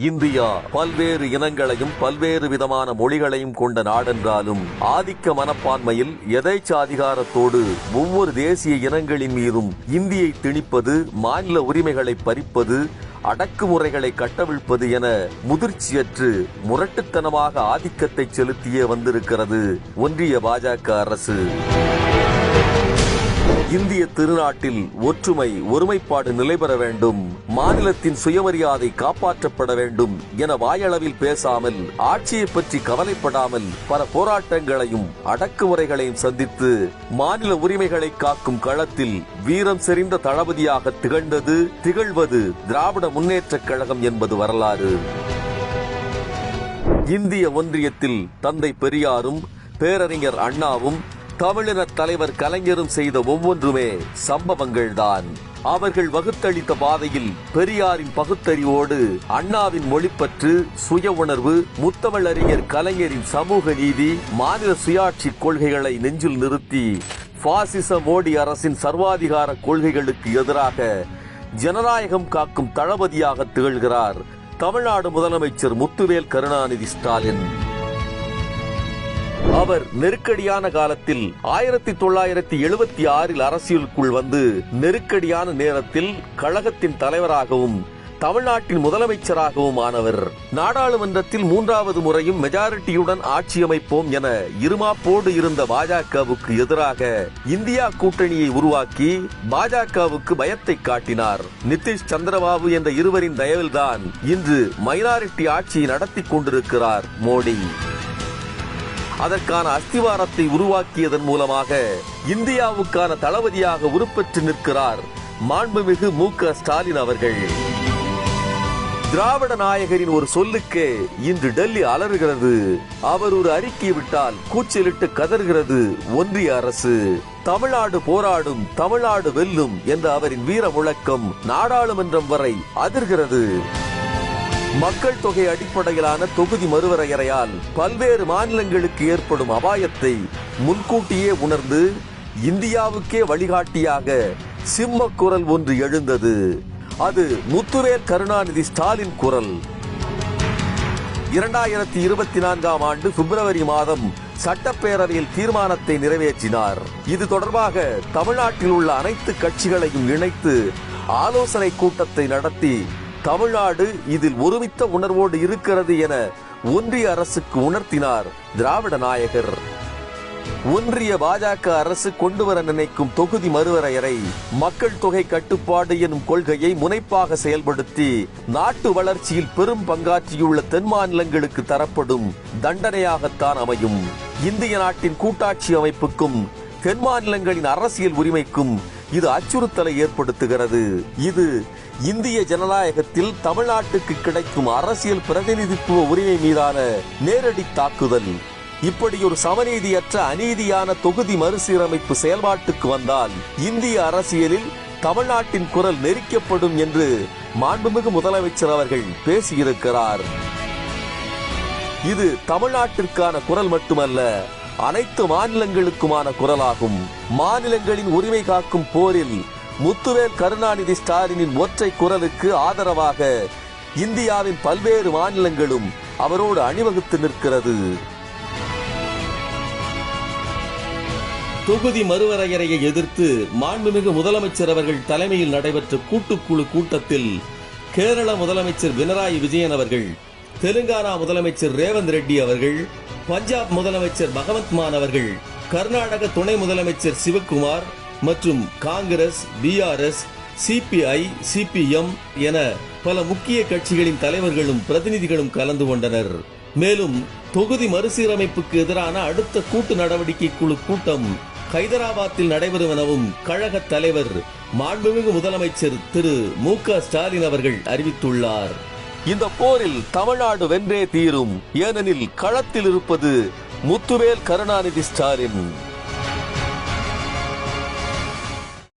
India பல்வேறு இனங்களையும் பல்வேறு விதமான மொழிகளையும் கொண்ட நாடென்றாலும் ஆதிக்க மனப்பான்மையில் எதேச்சாதிகாரத்தோடு ஒவ்வொரு தேசிய இனங்களின் மீதும் இந்தியை திணிப்பது, மாநில உரிமைகளை பறிப்பது, அடக்குமுறைகளை கட்டவிழ்ப்பது என முதிர்ச்சியற்று முரட்டுத்தனமாக ஆதிக்கத்தை செலுத்தியே வந்திருக்கிறது ஒன்றிய பாஜக அரசு. இந்திய திருநாட்டில் ஒற்றுமை, ஒருமைப்பாடு நிலைபெற வேண்டும், மாநிலத்தின் சுயமரியாதை காப்பாற்றப்பட வேண்டும் என வாயளவில் பேசாமல், ஆட்சியை பற்றி கவலைப்படாமல் பல போராட்டங்களையும் அடக்குமுறைகளையும் சந்தித்து மாநில உரிமைகளை காக்கும் களத்தில் வீரம் செறிந்த தளபதியாக திகழ்வது திராவிட முன்னேற்றக் கழகம் என்பது வரலாறு. இந்திய ஒன்றியத்தில் தந்தை பெரியாரும் பேரறிஞர் அண்ணாவும் தமிழின தலைவர் கலைஞரும் செய்த ஒவ்வொன்றுமே சம்பவங்கள்தான். அவர்கள் வகுத்தளித்த பாதையில் பெரியாரின் பகுத்தறிவோடு அண்ணாவின் மொழிப்பற்று, சுய உணர்வு, முத்தமிழறிஞர் கலைஞரின் சமூக நீதி, மாநில சுயாட்சி கொள்கைகளை நெஞ்சில் நிறுத்தி பாசிச மோடி அரசின் சர்வாதிகார கொள்கைகளுக்கு எதிராக ஜனநாயகம் காக்கும் தளபதியாக திகழ்கிறார் தமிழ்நாடு முதலமைச்சர் முத்துவேல் கருணாநிதி ஸ்டாலின். அவர் நெருக்கடியான காலத்தில் 1976 அரசியலுக்குள் வந்து நெருக்கடியான நேரத்தில் கழகத்தின் தலைவராகவும் தமிழ்நாட்டின் முதலமைச்சராகவும் ஆனவர். நாடாளுமன்றத்தில் 3வது முறையும் மெஜாரிட்டியுடன் ஆட்சி அமைப்போம் என இருமாப்போடு இருந்த பாஜகவுக்கு எதிராக இந்தியா கூட்டணியை உருவாக்கி பாஜகவுக்கு பயத்தை காட்டினார். நிதிஷ், சந்திரபாபு என்ற இருவரின் தயவில்தான் இன்று மைனாரிட்டி ஆட்சியை நடத்தி கொண்டிருக்கிறார் மோடி. அதற்கான அஸ்திவாரத்தை உருவாக்கியதன் மூலமாக இந்தியாவுக்கான தளபதியாக உருப்பெற்று நிற்கிறார் மாண்புமிகு மு.க. ஸ்டாலின் அவர்கள். திராவிட நாயகரின் ஒரு சொல்லுக்கே இன்று டெல்லி அலறுகிறது. அவர் ஒரு அறிக்கை விட்டால் கூச்சலிட்டு கதறுகிறது ஒன்றிய அரசு. தமிழ்நாடு போராடும், தமிழ்நாடு வெல்லும் என்ற அவரின் வீர முழக்கம் நாடாளுமன்றம் வரை அதிர்கிறது. மக்கள் தொகை அடிப்படையிலான தொகுதி மறுவரையறையால் பல்வேறு மாநிலங்களுக்கு ஏற்படும் அபாயத்தை முன்கூட்டியே உணர்ந்து இந்தியாவுக்கே வழிகாட்டியாக சிம்ம குரல் ஒன்று எழுந்தது. அது முத்துவேல் கருணாநிதி ஸ்டாலின் குரல். 2024 ஆண்டு பிப்ரவரி மாதம் சட்டப்பேரவையில் தீர்மானத்தை நிறைவேற்றினார். இது தொடர்பாக தமிழ்நாட்டில் உள்ள அனைத்து கட்சிகளையும் இணைத்து ஆலோசனை கூட்டத்தை நடத்தி தமிழ்நாடு இதில் ஒருமித்த உணர்வோடு இருக்கிறது என ஒன்றிய அரசுக்கு உணர்த்தினார் திராவிட நாயகர். ஒன்றிய பாஜக அரசு கொண்டு வர நினைக்கும் தொகுதி மறுவரையறை, மக்கள் தொகை கட்டுப்பாடு எனும் கொள்கையை முனைப்பாக செயல்படுத்தி நாட்டு வளர்ச்சியில் பெரும் பங்காற்றியுள்ள தென் மாநிலங்களுக்கு தரப்படும் தண்டனையாகத்தான் அமையும். இந்திய நாட்டின் கூட்டாட்சி அமைப்புக்கும் தென் மாநிலங்களின் அரசியல் உரிமைக்கும் இது அச்சுறுத்தலை ஏற்படுத்துகிறது. இது இந்திய ஜனநாயகத்தில் தமிழ்நாட்டுக்கு கிடைக்கும் அரசியல் பிரதிநிதித்துவ உரிமை மீதான நேரடி தாக்குதல். இப்படி ஒரு சமநீதியற்ற அநீதியான தொகுதி மறுசீரமைப்பு செயல்பாட்டுக்கு வந்தால் இந்திய அரசியலில் தமிழ்நாட்டின் குரல் நெரிக்கப்படும் என்று மாண்புமிகு முதலமைச்சர் அவர்கள் பேசியிருக்கிறார். இது தமிழ்நாட்டிற்கான குரல் மட்டுமல்ல, அனைத்து மாநிலங்களுக்குமான குரலாகும். மாநிலங்களின் உரிமை காக்கும் போரில் முத்துவேல் கருணாநிதி ஸ்டாலினின் ஒற்றை குரலுக்கு ஆதரவாக இந்தியாவின் பல்வேறு மாநிலங்களும் அவரோடு அணிவகுத்து நிற்கிறது. தொகுதி மறுவரையறையை எதிர்த்து மாண்புமிகு முதலமைச்சர் அவர்கள் தலைமையில் நடைபெற்ற கூட்டுக்குழு கூட்டத்தில் கேரள முதலமைச்சர் பினராயி விஜயன் அவர்கள், தெலுங்கானா முதலமைச்சர் ரேவந்த் ரெட்டி அவர்கள், பஞ்சாப் முதலமைச்சர் பகவந்த் மான் அவர்கள், கர்நாடக துணை முதலமைச்சர் சிவக்குமார் மற்றும் காங்கிரஸ், பிஆர்எஸ், சிபிஐ, சிபிஎம் என பல முக்கிய கட்சிகளின் தலைவர்களும் பிரதிநிதிகளும் கலந்து கொண்டனர். மேலும் தொகுதி மறுசீரமைப்புக்கு எதிரான அடுத்த கூட்டு நடவடிக்கை குழு கூட்டம் ஹைதராபாத்தில் நடைபெறும் எனவும் கழக தலைவர் மாண்புமிகு முதலமைச்சர் திரு மு.க. ஸ்டாலின் அவர்கள் அறிவித்துள்ளார். இந்த போரில் தமிழ்நாடு வென்றே தீரும், ஏனெனில் களத்தில் இருப்பது முத்துவேல் கருணாநிதி ஸ்டாலின்.